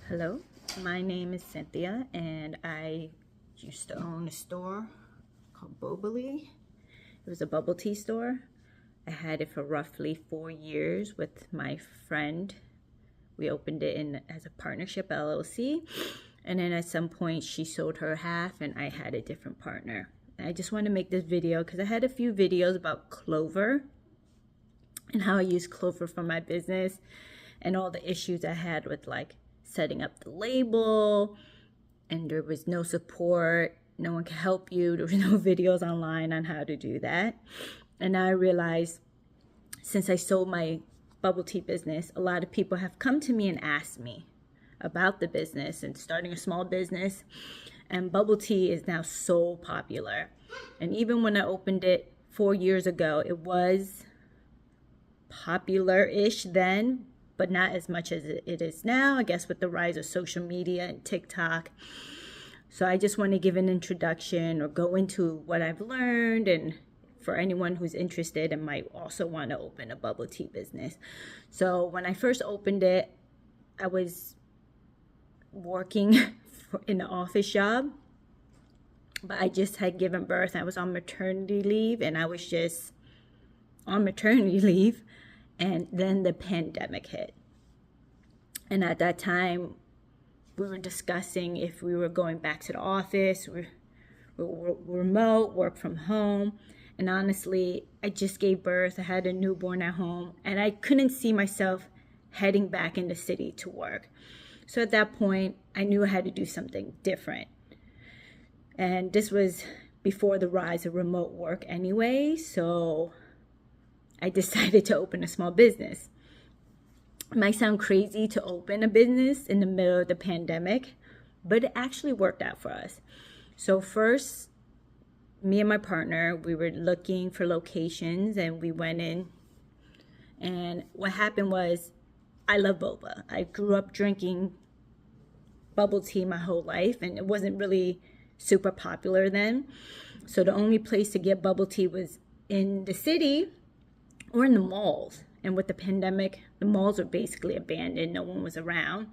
Hello, my name is Cynthia, and I used to own a store called Boba. It was a bubble tea store. I had it for roughly 4 years with my friend. We opened it in as a partnership LLC, and then at some point she sold her half, and I had a different partner. And I just want to make this video because I had a few videos about clover and how I use clover for my business and all the issues I had with like setting up the label, and there was no support. No one could help you. There was no videos online on how to do that. And now I realized since I sold my bubble tea business, a lot of people have come to me and asked me about the business and starting a small business. And bubble tea is now so popular. And even when I opened it 4 years ago, it was popular-ish then, but not as much as it is now, I guess, with the rise of social media and TikTok. So I just want to give an introduction or go into what I've learned, and for anyone who's interested and might also want to open a bubble tea business. So when I first opened it, I was working in an office job, but I just had given birth. I was on maternity leave, and I was just on maternity leave. And then the pandemic hit. And at that time, we were discussing if we were going back to the office, we're remote, work from home. And honestly, I just gave birth. I had a newborn at home, and I couldn't see myself heading back in the city to work. So at that point, I knew I had to do something different. And this was before the rise of remote work anyway, so I decided to open a small business. It might sound crazy to open a business in the middle of the pandemic, but it actually worked out for us. So first, me and my partner, we were looking for locations, and we went in. And what happened was, I love boba. I grew up drinking bubble tea my whole life, and it wasn't really super popular then. So the only place to get bubble tea was in the city or in the malls. And with the pandemic, the malls were basically abandoned. No one was around.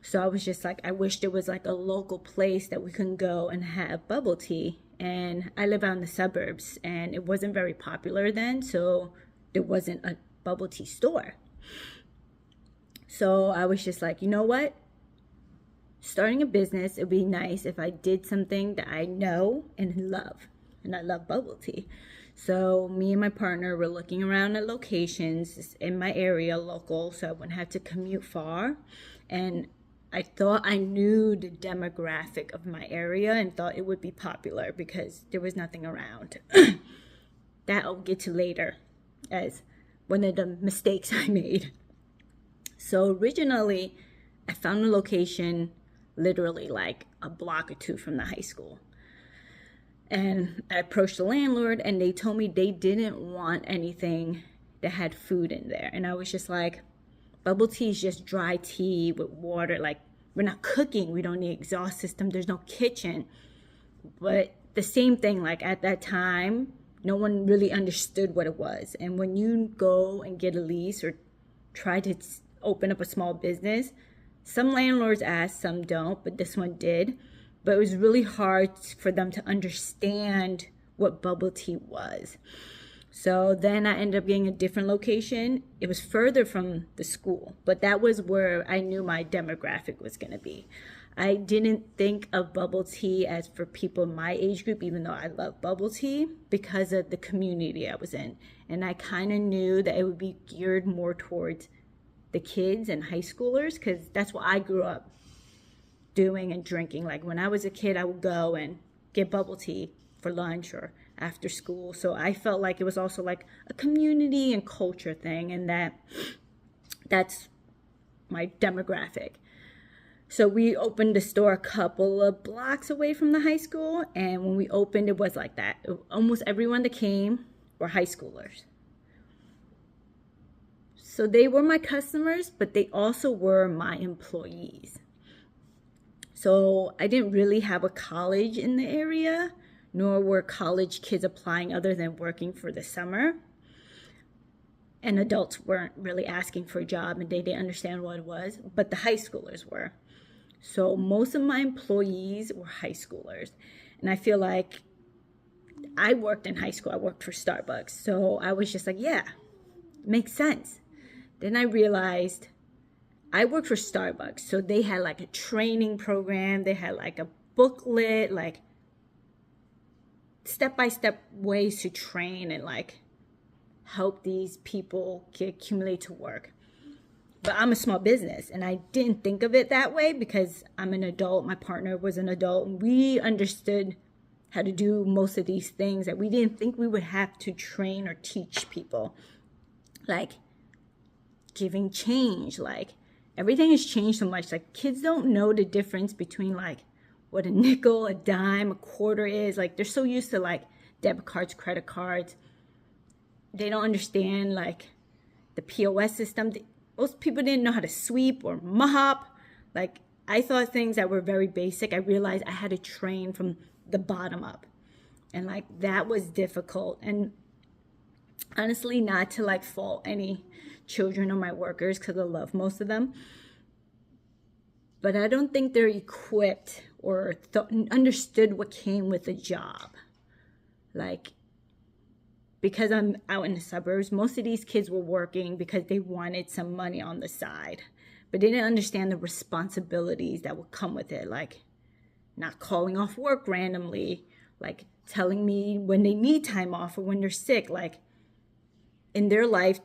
So I was just like, I wish there was like a local place that we can go and have bubble tea. And I live out in the suburbs, and it wasn't very popular then, so there wasn't a bubble tea store. So I was just like, you know what? Starting a business, it'd be nice if I did something that I know and love. And I love bubble tea. So me and my partner were looking around at locations in my area, local, so I wouldn't have to commute far. And I thought I knew the demographic of my area and thought it would be popular because there was nothing around. That I'll get to later as one of the mistakes I made. So originally, I found a location literally like a block or two from the high school. And I approached the landlord, and they told me they didn't want anything that had food in there. And I was just like, bubble tea is just dry tea with water. Like, we're not cooking. We don't need exhaust system. There's no kitchen. But the same thing, like at that time, no one really understood what it was. And when you go and get a lease or try to open up a small business, some landlords ask, some don't, but this one did. But it was really hard for them to understand what bubble tea was. So then I ended up getting a different location. It was further from the school, but that was where I knew my demographic was going to be. I didn't think of bubble tea as for people my age group, even though I love bubble tea, because of the community I was in. And I kind of knew that it would be geared more towards the kids and high schoolers, because that's what I grew up doing and drinking. Like when I was a kid, I would go and get bubble tea for lunch or after school. So I felt like it was also like a community and culture thing, and that's my demographic. So we opened the store a couple of blocks away from the high school, and when we opened, it was like that. Almost everyone that came were high schoolers. So they were my customers, but they also were my employees. So I didn't really have a college in the area, nor were college kids applying other than working for the summer. and adults weren't really asking for a job and they didn't understand what it was, but the high schoolers were. So most of my employees were high schoolers. And I feel like I worked in high school. I worked for Starbucks. So I was just like, yeah, makes sense. Then I realized I worked for Starbucks. So they had like a training program. They had like a booklet, like step-by-step ways to train and like help these people accumulate to work. But I'm a small business and I didn't think of it that way because I'm an adult. My partner was an adult and we understood how to do most of these things that we didn't think we would have to train or teach people. Like giving change, like everything has changed so much. Like kids don't know the difference between like what a nickel, a dime, a quarter is. Like they're so used to like debit cards, credit cards. They don't understand like the POS system. Most people didn't know how to sweep or mop. Like I thought things that were very basic. I realized I had to train from the bottom up. And like that was difficult. And honestly, not to like fault any children or my workers because I love most of them. But I don't think they're equipped or understood what came with the job. Like, because I'm out in the suburbs, most of these kids were working because they wanted some money on the side. But they didn't understand the responsibilities that would come with it. Like not calling off work randomly. Like telling me when they need time off or when they're sick. Like in their life,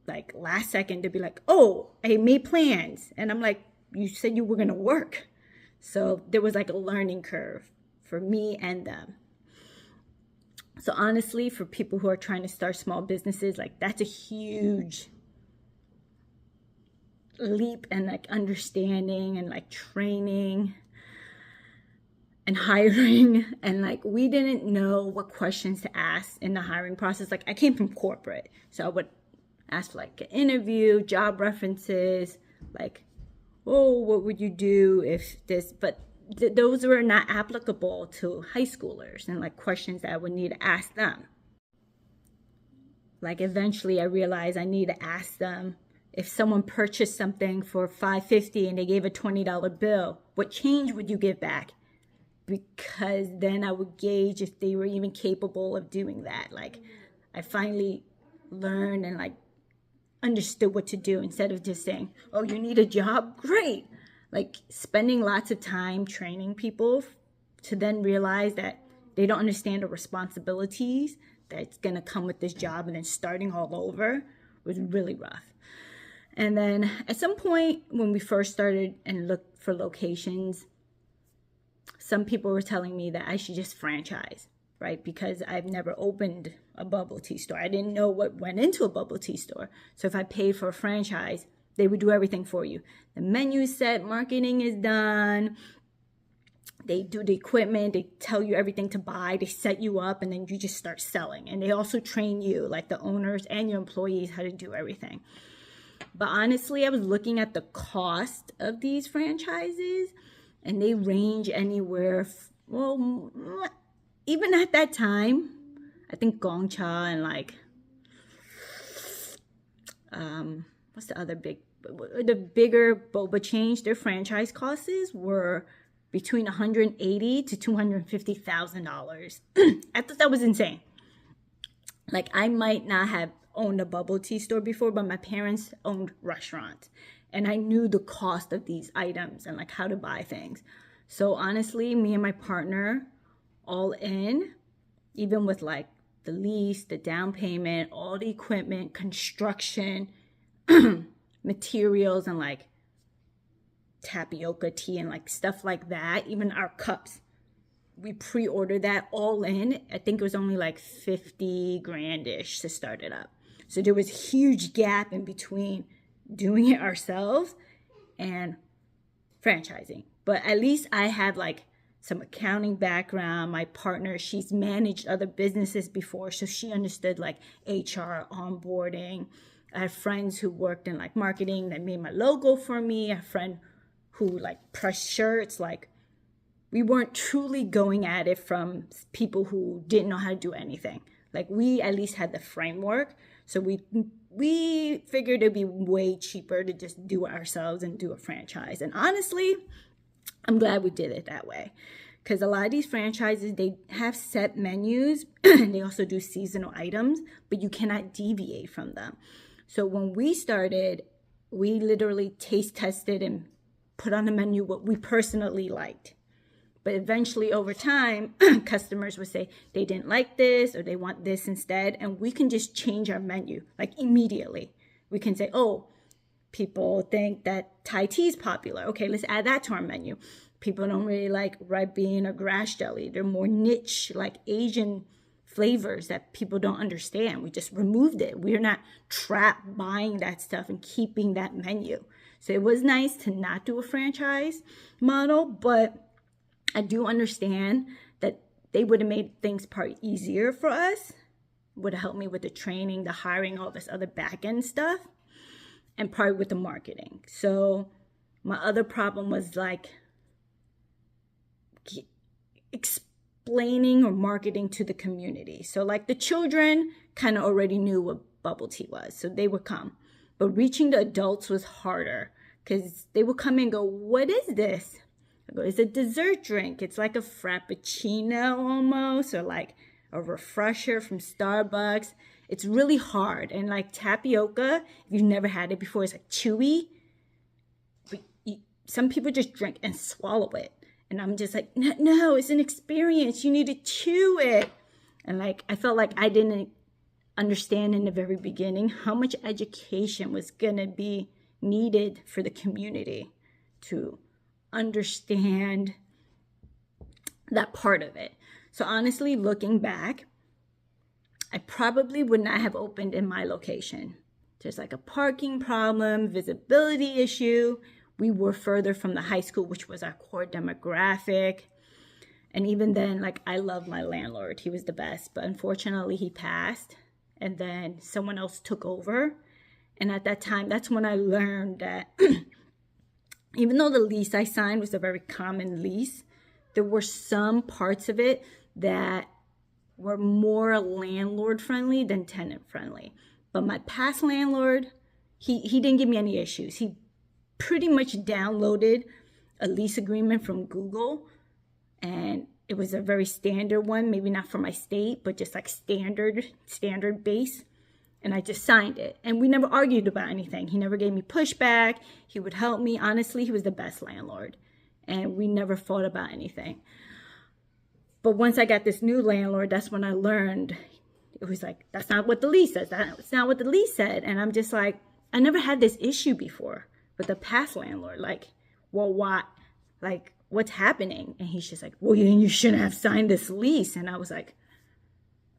like last second to be like, oh, I made plans. And I'm like, you said you were going to work. So there was like a learning curve for me and them. So honestly, for people who are trying to start small businesses, like that's a huge leap and like understanding and like training and hiring. And like we didn't know what questions to ask in the hiring process. Like I came from corporate, so I would ask for like an interview, job references, like, oh, what would you do if this, but those were not applicable to high schoolers and like questions that I would need to ask them. Like eventually I realized I need to ask them if someone purchased something for $5.50 and they gave a $20 bill, what change would you give back? Because then I would gauge if they were even capable of doing that. Like I finally learned and like understood what to do instead of just saying, oh, you need a job? Great. Like spending lots of time training people to then realize that they don't understand the responsibilities that's going to come with this job and then starting all over was really rough. And then at some point when we first started and looked for locations, some people were telling me that I should just franchise, right? Because I've never opened a bubble tea store. I didn't know what went into a bubble tea store. So if I paid for a franchise, they would do everything for you. The menu is set, marketing is done. They do the equipment, they tell you everything to buy, they set you up, and then you just start selling. And they also train you, like the owners and your employees, how to do everything. But honestly, I was looking at the cost of these franchises, and they range anywhere, well, even at that time, I think Gongcha and like, what's the other the bigger boba chains, their franchise costs were between $180,000 to $250,000. I thought that was insane. Like I might not have owned a bubble tea store before, but my parents owned restaurants. And I knew the cost of these items and like how to buy things. So honestly, me and my partner, all in, even with like the lease, the down payment, all the equipment, construction, materials, and like tapioca tea and like stuff like that, even our cups, we pre-ordered that all in. I think it was only like 50 grand-ish to start it up. So there was a huge gap in between doing it ourselves and franchising. But at least I had like some accounting background. My partner, she's managed other businesses before, so she understood like HR, onboarding. I have friends who worked in like marketing that made my logo for me. I have a friend who like pressed shirts. Like we weren't truly going at it from people who didn't know how to do anything. Like we at least had the framework. So we we figured it'd be way cheaper to just do it ourselves and do a franchise. And honestly, I'm glad we did it that way, because a lot of these franchises, they have set menus and they also do seasonal items, but you cannot deviate from them. So when we started, we literally taste tested and put on the menu what we personally liked. But eventually over time, customers would say they didn't like this or they want this instead. And we can just change our menu like immediately. We can say, oh, people think that Thai tea is popular. Okay, let's add that to our menu. People don't really like red bean or grass jelly. They're more niche, like Asian flavors that people don't understand. We just removed it. We're not trapped buying that stuff and keeping that menu. So it was nice to not do a franchise model, but I do understand that they would have made things probably easier for us. Would have helped me with the training, the hiring, all this other back end stuff, and probably with the marketing. So my other problem was like explaining or marketing to the community. So like the children kind of already knew what bubble tea was, so they would come. But reaching the adults was harder because they would come and go, what is this? I go, it's a dessert drink. It's like a frappuccino almost, or like a refresher from Starbucks. It's really hard. And like tapioca, if you've never had it before, it's like chewy. But some people just drink and swallow it. And I'm just like, no, it's an experience. You need to chew it. And like, I felt like I didn't understand in the very beginning how much education was going to be needed for the community to understand that part of it. So honestly, looking back, I probably would not have opened in my location. There's like a parking problem, visibility issue. We were further from the high school, which was our core demographic. And even then, like, I love my landlord. He was the best, but unfortunately he passed, and then someone else took over. And at that time, that's when I learned that even though the lease I signed was a very common lease, there were some parts of it that were more landlord friendly than tenant friendly. But my past landlord, he didn't give me any issues. He pretty much downloaded a lease agreement from Google, and it was a very standard one, maybe not for my state, but just like standard base. And I just signed it. And we never argued about anything. He never gave me pushback. He would help me. Honestly, he was the best landlord. And we never fought about anything. But once I got this new landlord, that's when I learned, it was like, that's not what the lease says. That's not what the lease said. And I'm just like, I never had this issue before with the past landlord. Like, well, why? Like, what's happening? And he's just like, well, you shouldn't have signed this lease. And I was like,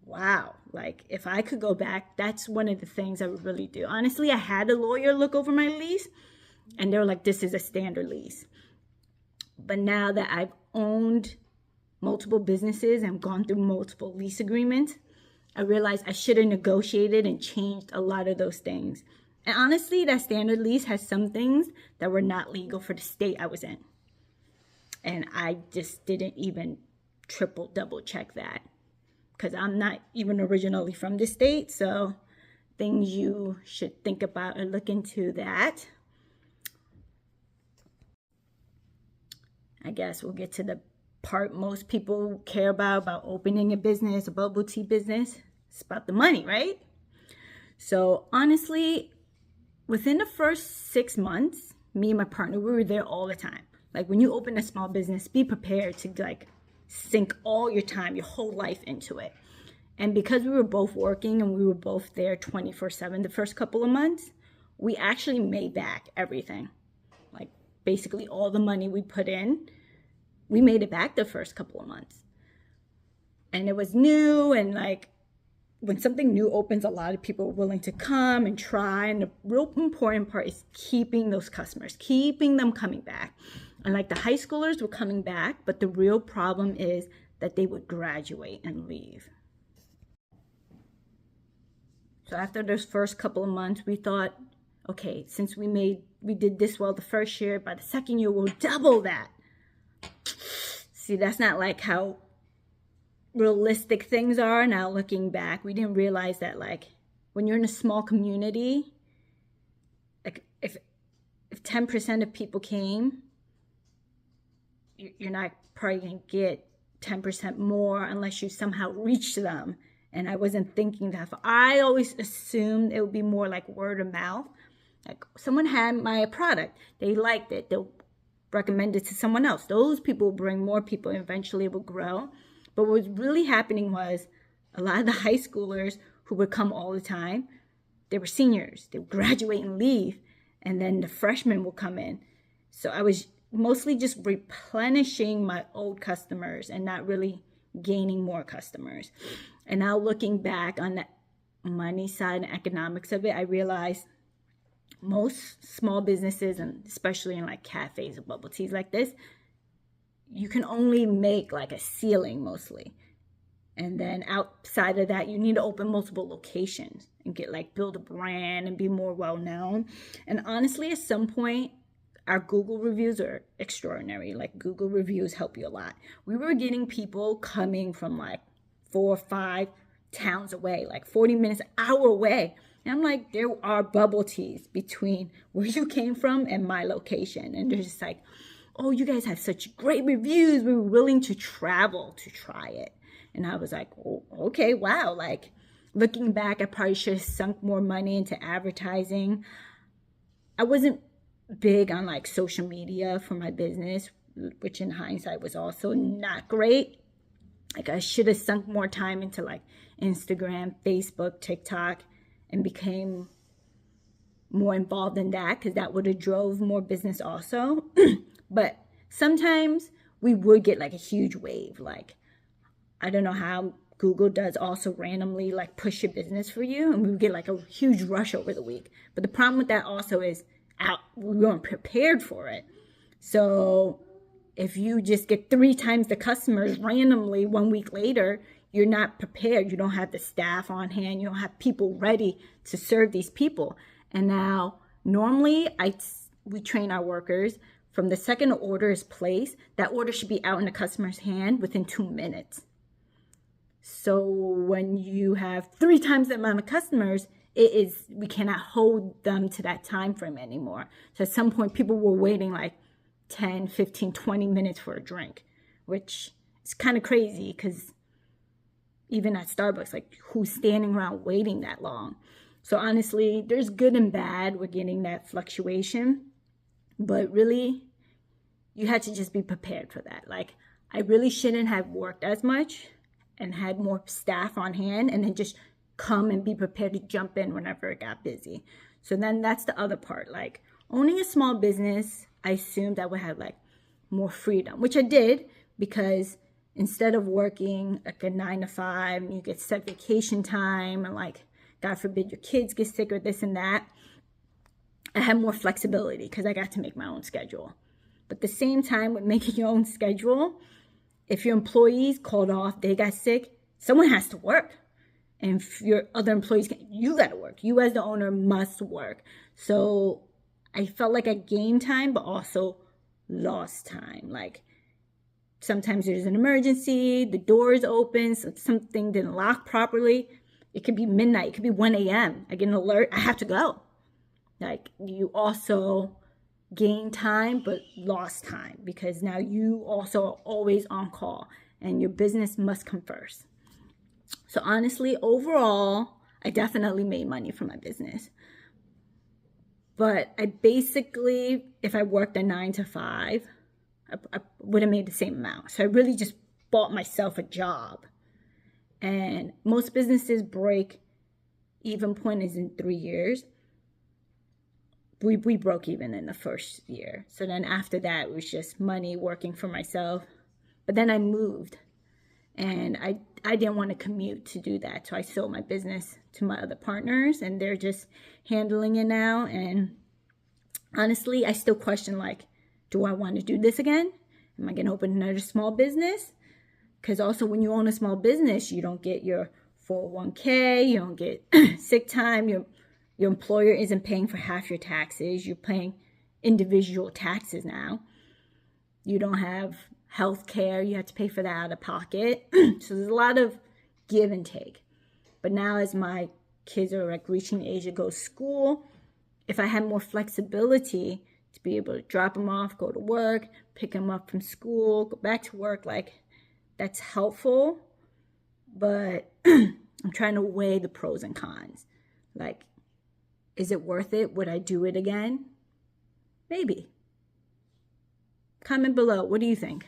wow, like if I could go back, that's one of the things I would really do. Honestly, I had a lawyer look over my lease and they were like, this is a standard lease. But now that I've owned multiple businesses and gone through multiple lease agreements, I realized I should have negotiated and changed a lot of those things. And honestly, that standard lease has some things that were not legal for the state I was in. And I just didn't even double check that, because I'm not even originally from the state. So things you should think about or look into that. I guess we'll get to the part most people care about opening a business, a bubble tea business. It's about the money, right? So honestly, within the first 6 months, me and my partner, we were there all the time. Like when you open a small business, be prepared to like sink all your time, your whole life into it. And because we were both working and we were both there 24/7 the first couple of months, we actually made back everything. Like basically all the money we put in, we made it back the first couple of months. And it was new, and like when something new opens, a lot of people are willing to come and try. And the real important part is keeping those customers, keeping them coming back. And like the high schoolers were coming back, but the real problem is that they would graduate and leave. So after those first couple of months, we thought, okay, since we did this well the first year, by the second year, we'll double that. See, that's not like how realistic things are. Now looking back, we didn't realize that like when you're in a small community, like if 10% of people came, you're not probably going to get 10% more unless you somehow reach them. And I wasn't thinking that. I always assumed it would be more like word of mouth. Like someone had my product, they liked it, they'll recommend it to someone else. Those people will bring more people, and eventually it will grow. But what was really happening was a lot of the high schoolers who would come all the time, they were seniors. They would graduate and leave, and then the freshmen will come in. So I was mostly just replenishing my old customers and not really gaining more customers. And now looking back on the money side and economics of it, I realized most small businesses, and especially in like cafes or bubble teas like this, you can only make like a ceiling mostly. And then outside of that, you need to open multiple locations and build a brand and be more well known. And honestly, at some point, our Google reviews are extraordinary. Like Google reviews help you a lot. We were getting people coming from like 4 or 5 towns away, like 40 minutes, an hour away. And I'm like, there are bubble teas between where you came from and my location. And they're just like, oh, you guys have such great reviews. We were willing to travel to try it. And I was like, oh, okay, wow. Like looking back, I probably should have sunk more money into advertising. I wasn't big on like social media for my business, which in hindsight was also not great. Like I should have sunk more time into like Instagram, Facebook, TikTok, and became more involved in that, because that would have drove more business also. But sometimes we would get like a huge wave. Like I don't know how Google does also randomly like push your business for you, and we would get like a huge rush over the week. But the problem with that also is we weren't prepared for it. So if you just get 3 times the customers randomly 1 week later, you're not prepared. You don't have the staff on hand. You don't have people ready to serve these people. And now normally we train our workers from the second order is placed, that order should be out in the customer's hand within 2 minutes. So when you have 3 times the amount of customers, we cannot hold them to that time frame anymore. So at some point, people were waiting like 10, 15, 20 minutes for a drink, which is kind of crazy, because even at Starbucks, like who's standing around waiting that long? So honestly, there's good and bad. We're getting that fluctuation, but really you had to just be prepared for that. Like I really shouldn't have worked as much and had more staff on hand, and then just come and be prepared to jump in whenever it got busy. So then that's the other part. Like owning a small business, I assumed I would have like more freedom, which I did, because instead of working like a 9 to 5, and you get set vacation time, and like, God forbid your kids get sick or this and that, I had more flexibility because I got to make my own schedule. But at the same time, with making your own schedule, if your employees called off, they got sick, someone has to work. And if your other employees, you got to work. You as the owner must work. So I felt like I gained time, but also lost time. Like sometimes there's an emergency, the door is open, so something didn't lock properly. It could be midnight, it could be 1 a.m. I get an alert, I have to go. Like you also gain time, but lost time, because now you also are always on call, and your business must come first. So honestly, overall, I definitely made money from my business. But I basically, if I worked a 9 to 5, I would have made the same amount. So I really just bought myself a job. And most businesses break even point is in 3 years. We broke even in the first year. So then after that, it was just money working for myself. But then I moved, and I didn't want to commute to do that. So I sold my business to my other partners, and they're just handling it now. And honestly, I still question, like, do I want to do this again? Am I going to open another small business? Because also when you own a small business, you don't get your 401k, you don't get sick time, your employer isn't paying for half your taxes, you're paying individual taxes now. You don't have health care, you have to pay for that out of pocket. So there's a lot of give and take. But now as my kids are like reaching the age to go to school, if I had more flexibility to be able to drop them off, go to work, pick them up from school, go back to work, like that's helpful. But I'm trying to weigh the pros and cons. Like, is it worth it? Would I do it again? Maybe. Comment below. What do you think?